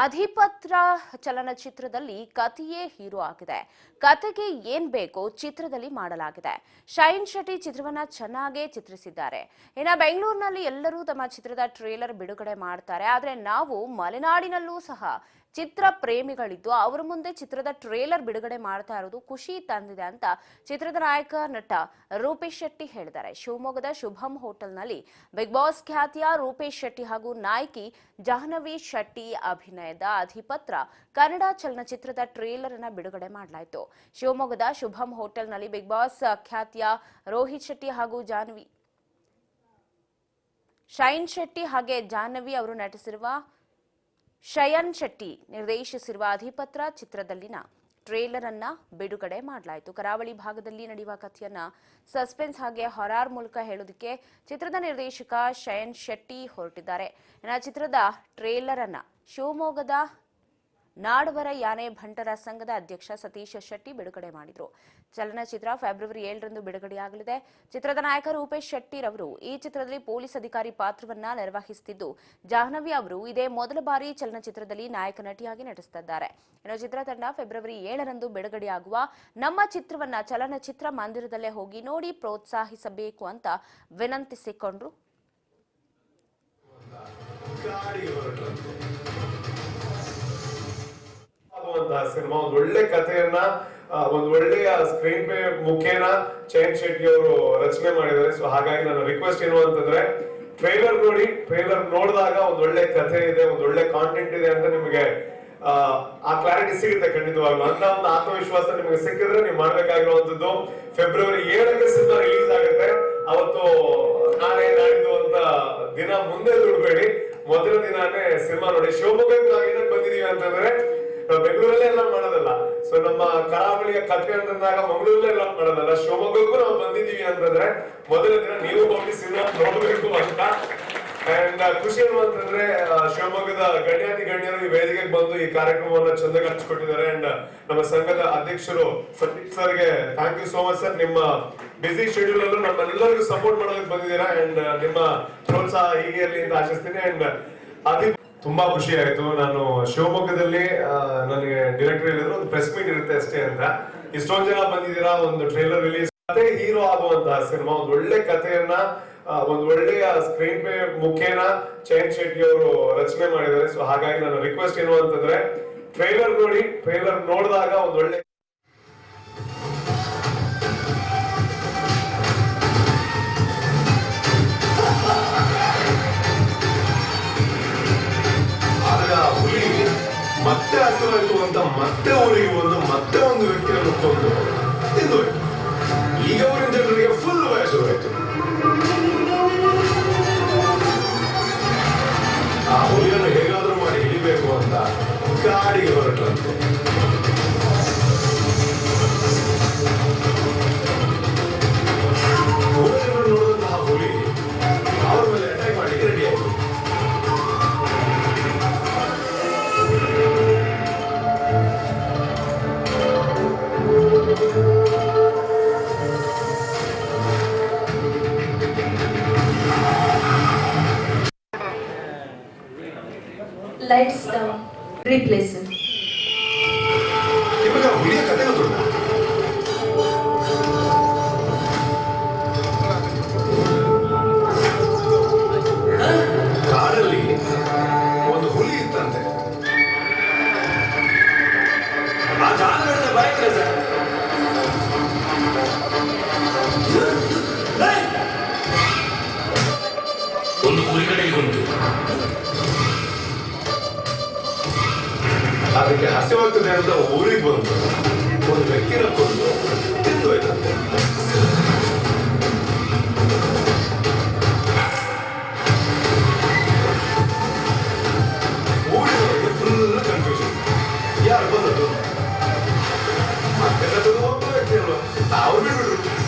ಅಧಿಪತ್ರ ಚಲನಚಿತ್ರದಲ್ಲಿ ಕಥೆಯೇ hero ಆಗಿದೆ. ಕಥೆಗೆ ಏನ್ ಬೇಕೋ ಚಿತ್ರದಲ್ಲಿ ಮಾಡಲಾಗಿದೆ. ಶೈನ್ ಶೆಟ್ಟಿ ಚಿತ್ರವನ್ನ ಚೆನ್ನಾಗೇ ಚಿತ್ರಿಸಿದ್ದಾರೆ. ಇನ್ನು ಬೆಂಗಳೂರಿನಲ್ಲಿ ಎಲ್ಲರೂ ತಮ್ಮ ಚಿತ್ರದ ಟ್ರೇಲರ್ ಬಿಡುಗಡೆ ಮಾಡ್ತಾರೆ. ಆದ್ರೆ ನಾವು ಮಲೆನಾಡಿನಲ್ಲೂ ಸಹ ಚಿತ್ರ ಪ್ರೇಮಿಗಳಿದ್ದು ಅವರ ಮುಂದೆ ಚಿತ್ರದ ಟ್ರೇಲರ್ ಬಿಡುಗಡೆ ಮಾಡ್ತಾ ಇರೋದು ಖುಷಿ ತಂದಿದೆ ಅಂತ ಚಿತ್ರದ ನಾಯಕ ನಟ ರೂಪೇಶ್ ಶೆಟ್ಟಿ ಹೇಳಿದ್ದಾರೆ. ಶಿವಮೊಗ್ಗದ ಶುಭಂ ಹೋಟೆಲ್ನಲ್ಲಿ ಬಿಗ್ ಬಾಸ್ ಖ್ಯಾತಿಯ ರೂಪೇಶ್ ಶೆಟ್ಟಿ ಹಾಗೂ ನಾಯಕಿ ಜಾಹ್ನವಿ ಶೆಟ್ಟಿ ಅಭಿನಯದ ಅಧಿಪತ್ರ ಕನ್ನಡ ಚಲನಚಿತ್ರದ ಟ್ರೇಲರ್ ಅನ್ನು ಬಿಡುಗಡೆ ಮಾಡಲಾಯಿತು. ಶಿವಮೊಗ್ಗದ ಶುಭಂ ಹೋಟೆಲ್ನಲ್ಲಿ ಬಿಗ್ ಬಾಸ್ ಖ್ಯಾತಿಯ ರೋಹಿತ್ ಶೆಟ್ಟಿ ಹಾಗೂ ಶೈನ್ ಶೆಟ್ಟಿ ಹಾಗೆ ಜಾಹ್ನವಿ ಅವರು ನಟಿಸಿರುವ ಶಯನ್ ಶೆಟ್ಟಿ ನಿರ್ದೇಶಿಸಿರುವ ಅಧಿಪತ್ರ ಚಿತ್ರದಲ್ಲಿನ ಟ್ರೇಲರ್ ಅನ್ನ ಬಿಡುಗಡೆ ಮಾಡಲಾಯಿತು. ಕರಾವಳಿ ಭಾಗದಲ್ಲಿ ನಡೆಯುವ ಕಥೆಯನ್ನ ಸಸ್ಪೆನ್ಸ್ ಹಾಗೆ ಹಾರರ್ ಮೂಲಕ ಹೇಳೋದಕ್ಕೆ ಚಿತ್ರದ ನಿರ್ದೇಶಕ ಶಯನ್ ಶೆಟ್ಟಿ ಹೊರಟಿದ್ದಾರೆ. ಇನ್ನು ಚಿತ್ರದ ಟ್ರೇಲರ್ ಅನ್ನ ಶಿವಮೊಗ್ಗದ ನಾಡವರ ಯಾನೆ ಭಂಟರ ಸಂಘದ ಅಧ್ಯಕ್ಷ ಸತೀಶ್ ಶೆಟ್ಟಿ ಬಿಡುಗಡೆ ಮಾಡಿದರು. ಚಲನಚಿತ್ರ ಫೆಬ್ರವರಿ 7ರಂದು ಬಿಡುಗಡೆಯಾಗಲಿದೆ. ಚಿತ್ರದ ನಾಯಕ ರೂಪೇಶ್ ಶೆಟ್ಟಿರವರು ಈ ಚಿತ್ರದಲ್ಲಿ ಪೊಲೀಸ್ ಅಧಿಕಾರಿ ಪಾತ್ರವನ್ನ ನಿರ್ವಹಿಸುತ್ತಿದ್ದು, ಜಾಹ್ನವಿ ಅವರು ಇದೇ ಮೊದಲ ಬಾರಿ ಚಲನಚಿತ್ರದಲ್ಲಿ ನಾಯಕ ನಟಿಯಾಗಿ ನಟಿಸುತ್ತಿದ್ದಾರೆ. ಇನ್ನು ಚಿತ್ರತಂಡ ಫೆಬ್ರವರಿ 7ರಂದು ಬಿಡುಗಡೆಯಾಗುವ ನಮ್ಮ ಚಿತ್ರವನ್ನ ಚಲನಚಿತ್ರ ಮಂದಿರದಲ್ಲೇ ಹೋಗಿ ನೋಡಿ ಪ್ರೋತ್ಸಾಹಿಸಬೇಕು ಅಂತ ವಿನಂತಿಸಿಕೊಂಡ್ರು. ಸಿನಿಮಾ ಒಂದು ಒಳ್ಳೆ ಕಥೆಯನ್ನ ಒಂದು ಒಳ್ಳೆಯ ಸ್ಕ್ರೀನ್ ಪ್ಲೇ ಮುಖೇನ ಶೈನ್ ಶೆಟ್ಟಿ ಅವರು ರಚನೆ ಮಾಡಿದ್ದಾರೆ. ಸೊ ಹಾಗಾಗಿ ನನ್ನ ರಿಕ್ವೆಸ್ಟ್ ಏನು ಅಂತಂದ್ರೆ ಟ್ರೈಲರ್ ನೋಡಿ, ಟ್ರೈಲರ್ ನೋಡಿದಾಗ ಒಂದು ಒಳ್ಳೆ ಕಥೆ ಇದೆ, ಒಂದು ಒಳ್ಳೆ ಕಾಂಟೆಂಟ್ ಇದೆ ಅಂತ ನಿಮಗೆ ಆ ಕ್ಲಾರಿಟಿ ಸಿಗುತ್ತೆ ಖಂಡಿತವಾಗ್ಲು. ಅಂತ ಒಂದು ಆತ್ಮವಿಶ್ವಾಸ ನಿಮಗೆ ಸಿಕ್ಕಿದ್ರೆ ನೀವು ಮಾಡ್ಬೇಕಾಗಿರುವಂತದ್ದು ಫೆಬ್ರವರಿ 7ಕ್ಕೆ ಸಿನಿಮಾ ರಿಲೀಸ್ ಆಗುತ್ತೆ. ಅವತ್ತು ನಾಳೆ ನಾಡಿದ್ದು ಅಂತ ದಿನ ಮುಂದೆ ದುಡ್ಬೇಡಿ, ಮೊದಲ ದಿನಾನೇ ಸಿನಿಮಾ ನೋಡಿ. ಶಿವಮೊಗ್ಗಕ್ಕೆ ನಾವು ಏನಕ್ಕೆ ಬಂದಿದೀವಿ ಅಂತಂದ್ರೆ ನಾವು ಬೆಂಗಳೂರಲ್ಲೇ ಎಲ್ಲ ಮಾಡೋದಲ್ಲ. ಸೊ ನಮ್ಮ ಕರಾವಳಿಯ ಕಥೆ ಅಂತಂದಾಗ ಮಂಗಳೂರಲ್ಲೇ ಎಲ್ಲ ಮಾಡೋದಲ್ಲ, ಶಿವಮೊಗ್ಗಕ್ಕೂ ನಾವು ಬಂದಿದೀವಿ ಅಂತಂದ್ರೆ ಮೊದಲ ದಿನ ನೀವು ಹೋಗಿ ಸಿನಿಮಾ ನೋಡ್ಬೇಕು ಅಂತ. ಅಂಡ್ ಖುಷಿ ಅಂತಂದ್ರೆ ಶಿವಮೊಗ್ಗದ ಗಣ್ಯಾತಿ ಗಣ್ಯರು ಈ ವೇದಿಕೆಗೆ ಬಂದು ಈ ಕಾರ್ಯಕ್ರಮವನ್ನು ಚಂದಾಗಿ ಹಂಚಿಕೊಟ್ಟಿದ್ದಾರೆ. ಅಂಡ್ ನಮ್ಮ ಸಂಘದ ಅಧ್ಯಕ್ಷರು ಸತೀಶ್ ಸರ್ಗೆ thank you so much sir. ನಿಮ್ಮ ಬಿಸಿ ಶೆಡ್ಯೂಲ್ ಅಲ್ಲೂ ನಮ್ಮೆಲ್ಲರಿಗೂ ಸಪೋರ್ಟ್ ಮಾಡೋದಕ್ಕೆ ಬಂದಿದ್ದೀರಾ. ಅಂಡ್ ನಿಮ್ಮ ಪ್ರೋತ್ಸಾಹ ಹೀಗೆ ಇರಲಿ ಅಂತ ಆಶಿಸ್ತೀನಿ. ಅಂಡ್ ತುಂಬಾ ಖುಷಿ ಆಯ್ತು. ನಾನು ಶಿವಮೊಗ್ಗದಲ್ಲಿ ನನಗೆ ಡೈರೆಕ್ಟರ್ ಹೇಳಿದ್ರು ಒಂದು ಪ್ರೆಸ್ ಮೀಟ್ ಇರುತ್ತೆ ಅಷ್ಟೇ ಅಂತ. ಇಷ್ಟೊಂದು ಜನ ಬಂದಿದ್ದೀರಾ, ಒಂದು ಟ್ರೇಲರ್ ರಿಲೀಸ್ ಕತೆ ಹೀರೋ ಆಗುವಂತಹ ಸಿನಿಮಾ, ಒಂದು ಒಳ್ಳೆ ಕಥೆಯನ್ನ ಒಂದು ಒಳ್ಳೆಯ ಸ್ಕ್ರೀನ್ ಪ್ಲೇ ಮುಖೇನ ಶೈನ್ ಶೆಟ್ಟಿ ಅವರು ರಚನೆ ಮಾಡಿದ್ದಾರೆ. ಸೊ ಹಾಗಾಗಿ ನನ್ನ ರಿಕ್ವೆಸ್ಟ್ ಏನು ಅಂತಂದ್ರೆ ಟ್ರೇಲರ್ ನೋಡಿ, ಟ್ರೇಲರ್ ನೋಡಿದಾಗ ಒಂದು ಒಳ್ಳೆ ಮತ್ತೆ ಹಸುವಾಯ್ತು ಅಂತ ಮತ್ತೆ ಊರಿಗೆ ಬಂದು ಮತ್ತೆ ಒಂದು ವ್ಯಕ್ತಿಯನ್ನು ಕೊಂದು ತಿಂದು ಈಗ ಊರಿನ ಜನರಿಗೆ ಫುಲ್ ವಯಸ್ಸಾಯ್ತು. ಆ ಹುಲಿಯನ್ನು ಹೇಗಾದ್ರೂ ಮಾಡಿ ಹಿಡಿಬೇಕು ಅಂತ ಕಾಡಿಗೆ ಹೊರಟಂತೆ. ಊರಿನವರು ನೋಡಿದಂತಹ ಹುಲಿ ಅವ್ರ ಮೇಲೆ ಅಟ್ಯಾಕ್ ಮಾಡಿ ರೆಡಿ ಆಯ್ತು. Lights down. Replace it. ನಿಮಗೆ ಹುಲಿಯ ಕಥೆ ಗೊತ್ತುಂಟ? ಕಾಡಲ್ಲಿ ಒಂದು ಹುಲಿ ಇತ್ತಂತೆ. ಆ ಜಾನುವಾರದ ಭಯಂಕರ ಸರ್. ಒಂದು ಕುರಿ ಕಡೆಗೆ ಬಂತು. ಅದಕ್ಕೆ ಹಸಿವಾಗ್ತದೆ ಅಂತ ಊರಿಗೆ ಬಂತು. ಒಂದು ವ್ಯಕ್ತಿನ ಕೊಂದು ತಿಂದು ಹೋಯ್ತಂತೆ. ಊರಿಗೆ ಫುಲ್ ಕನ್ಫ್ಯೂಷನ್, ಯಾರು ಬಂದದ್ದು ಮತ್ತೆ ಒಬ್ಬ ವ್ಯಕ್ತಿ ಅಲ್ವಾ, ಅವ್ರು ಬಿಡ್ಬಿಟ್ರು.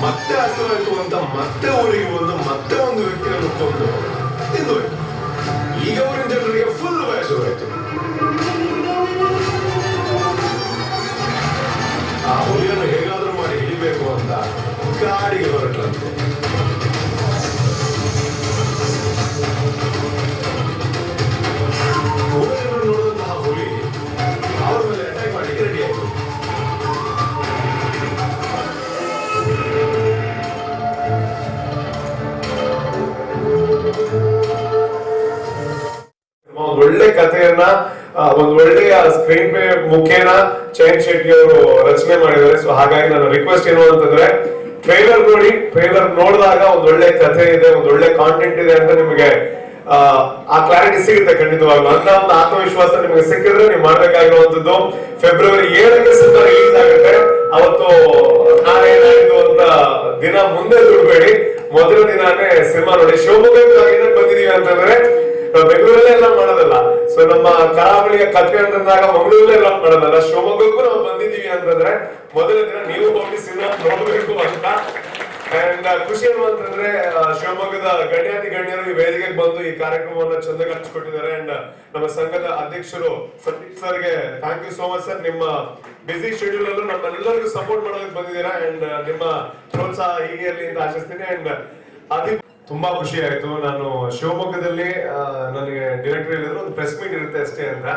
ಮತ್ತೆ ಹಸುವಾಯ್ತು ಅಂತ ಮತ್ತೆ ಊರಿಗೆ ಬಂದು ಮತ್ತೆ ಒಂದು ವ್ಯಕ್ತಿಯನ್ನು ಕೊಂದು ತಿಂದು ಹೋಯ್ತು. ಈಗ ಊರಿನ ಜನರಿಗೆ ಫುಲ್ ವಯಸ್ಸಾಯ್ತು. ಆ ಹುಲಿಯನ್ನು ಹೇಗಾದ್ರೂ ಮಾಡಿ ಹಿಡಿಬೇಕು ಅಂತ ಕಾಡಿಗೆ ಹೊರಟಂತೆ. ಊರನ್ನು ನೋಡಿದಂತಹ ಹುಲಿ ಅವ್ರ ಮೇಲೆ ಅಟ್ಯಾಕ್ ಮಾಡಿ ರೆಡಿ ಆಯಿತು. ಒಂದು ಒಳ್ಳೆ ಕಥೆಯನ್ನ ಒಂದು ಒಳ್ಳೆಯ ಸ್ಕ್ರೀನ್ ಪ್ಲೇ ಮುಖೇನ ಚಯನ್ ಶೆಟ್ಟಿ ಅವರು ರಚನೆ ಮಾಡಿದ್ದಾರೆ. ಸೊ ಹಾಗಾಗಿ ನನ್ನ ರಿಕ್ವೆಸ್ಟ್ ಏನು ಅಂತಂದ್ರೆ ಟ್ರೈಲರ್ ನೋಡಿ, ಟ್ರೈಲರ್ ನೋಡಿದಾಗ ಒಂದು ಒಳ್ಳೆ ಕಥೆ ಇದೆ, ಒಂದು ಒಳ್ಳೆ ಕಾಂಟೆಂಟ್ ಇದೆ ಅಂತ ನಿಮಗೆ ಆ ಕ್ಲಾರಿಟಿ ಸಿಗುತ್ತೆ ಖಂಡಿತವಾಗ್ಲೂ. ಅಂತ ಒಂದು ಆತ್ಮವಿಶ್ವಾಸ ನಿಮಗೆ ಸಿಕ್ಕಿದ್ರೆ ನೀವು ಮಾಡ್ಬೇಕಾಗಿರುವಂತದ್ದು ಫೆಬ್ರವರಿ 7ಕ್ಕೆ ಸಿನಿಮಾ ರಿಲೀಸ್ ಆಗುತ್ತೆ. ಅವತ್ತು ನಾಳೆ ನಾಡಿದ್ದು ಅಂತ ದಿನ ಮುಂದೆ ದುಡ್ಬೇಡಿ, ಮೊದಲ ದಿನಾನೇ ಸಿನಿಮಾ ನೋಡಿ. ಶಿವಮೊಗ್ಗಕ್ಕೆ ಬಂದಿದೀವಿ ಅಂತಂದ್ರೆ ಬೆಂಗಳೂರಲ್ಲೇ ಎಲ್ಲ ಮಾಡೋದಲ್ಲ. ಸೊ ನಮ್ಮ ಕರಾವಳಿಯ ಕಥೆ ಅಂತಂದಾಗ ಮಂಗಳೂರಲ್ಲೇ ಎಲ್ಲ ಮಾಡೋದಲ್ಲ, ಶಿವಮೊಗ್ಗಕ್ಕೂ ನಾವು ಬಂದಿದೀವಿ ಅಂತಂದ್ರೆ ಮೊದಲ ದಿನ ನೀವು ಹೋಗಿ ಸಿನಿಮಾ ನೋಡ್ಬೇಕು ಅಂತ. ಅಂಡ್ ಖುಷಿ ಏನು ಅಂತಂದ್ರೆ ಶಿವಮೊಗ್ಗದ ಗಣ್ಯಾತಿ ಗಣ್ಯರು ಈ ವೇದಿಕೆಗೆ ಬಂದು ಈ ಕಾರ್ಯಕ್ರಮವನ್ನು ಚಂದಾಗಿ ಹಂಚಿಕೊಟ್ಟಿದ್ದಾರೆ. ಅಂಡ್ ನಮ್ಮ ಸಂಘದ ಅಧ್ಯಕ್ಷರು ಸಂದೀಪ್ ಸರ್ಗೆ thank you so much sir. ನಿಮ್ಮ ಬಿಸಿ ಶೆಡ್ಯೂಲ್ ಅಲ್ಲೂ ನಮ್ಮೆಲ್ಲರಿಗೂ ಸಪೋರ್ಟ್ ಮಾಡೋದಕ್ಕೆ ಬಂದಿದ್ದೀರಾ. ಅಂಡ್ ನಿಮ್ಮ ಪ್ರೋತ್ಸಾಹ ಹೀಗೆ ಇರಲಿ ಅಂತ ಆಶಿಸ್ತೀನಿ. ಅಂಡ್ ಅದೇ ತುಂಬಾ ಖುಷಿ ಆಯ್ತು. ನಾನು ಶಿವಮೊಗ್ಗದಲ್ಲಿ ನನಗೆ ಡೈರೆಕ್ಟರ್ ಹೇಳಿದ್ರು ಒಂದು ಪ್ರೆಸ್ ಮೀಟ್ ಇರುತ್ತೆ ಅಷ್ಟೇ ಅಂತ.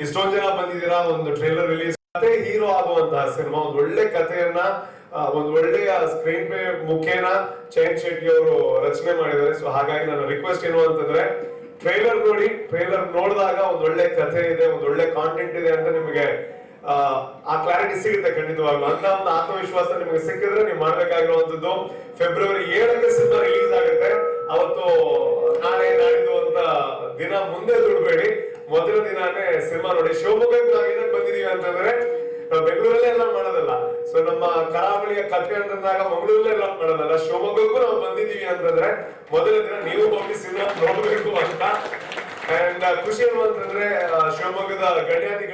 ಇಷ್ಟೊಂದು ಜನ ಬಂದಿದ್ದೀರಾ, ಒಂದು ಟ್ರೈಲರ್ ರಿಲೀಸ್ ಕತೆ ಹೀರೋ ಆಗುವಂತಹ ಸಿನಿಮಾ, ಒಂದು ಒಳ್ಳೆ ಕಥೆಯನ್ನ ಒಂದು ಒಳ್ಳೆಯ ಸ್ಕ್ರೀನ್ ಪ್ಲೇ ಮುಖೇನ ಚಯನ್ ಶೆಟ್ಟಿ ಅವರು ರಚನೆ ಮಾಡಿದ್ದಾರೆ. ಸೊ ಹಾಗಾಗಿ ನನ್ನ ರಿಕ್ವೆಸ್ಟ್ ಏನು ಅಂತಂದ್ರೆ ಟ್ರೈಲರ್ ನೋಡಿ, ಟ್ರೈಲರ್ ನೋಡಿದಾಗ ಒಂದು ಒಳ್ಳೆ ಕಥೆ ಇದೆ, ಒಂದು ಒಳ್ಳೆ ಕಾಂಟೆಂಟ್ ಇದೆ ಅಂತ ನಿಮಗೆ ಆ ಕ್ಲಾರಿಟಿ ಸಿಗುತ್ತೆ ಖಂಡಿತವಾಗ್ಲೂ. ಅಂತ ಒಂದು ಆತ್ಮವಿಶ್ವಾಸ ನಿಮಗೆ ಸಿಕ್ಕಿದ್ರೆ ನೀವು ಮಾಡ್ಬೇಕಾಗಿರುವಂತದ್ದು ಫೆಬ್ರವರಿ 7ಕ್ಕೆ ಸಿನಿಮಾ ರಿಲೀಸ್ ಆಗುತ್ತೆ. ಅವತ್ತು ನಾಳೆ ನಾಡಿದ್ದು ಅಂತ ದಿನ ಮುಂದೆ ದುಡ್ಬೇಡಿ, ಮೊದಲ ದಿನಾನೇ ಸಿನಿಮಾ ನೋಡಿ. ಶಿವಮೊಗ್ಗಕ್ಕೆ ನಾವೇನಕ್ಕೆ ಬಂದಿದೀವಿ ಅಂತಂದ್ರೆ ಬೆಂಗಳೂರಲ್ಲೇ ಎಲ್ಲ ಮಾಡೋದಲ್ಲ. ಸೊ ನಮ್ಮ ಕರಾವಳಿಯ ಕಥೆ ಅಂತಂದಾಗ ಮಂಗಳೂರಲ್ಲೇ ಎಲ್ಲ ಮಾಡೋದಲ್ಲ, ಶಿವಮೊಗ್ಗಕ್ಕೂ ನಾವು ಬಂದಿದೀವಿ ಅಂತಂದ್ರೆ ಮೊದಲ ದಿನ ನೀವು ಹೋಗಿ ಸಿನಿಮಾ ನೋಡ್ಬೇಕು ಅಂತ. ಅಂಡ್ ಖುಷಿ ಏನು ಅಂತಂದ್ರೆ ಶಿವಮೊಗ್ಗದ ಗಣ್ಯಾತಿ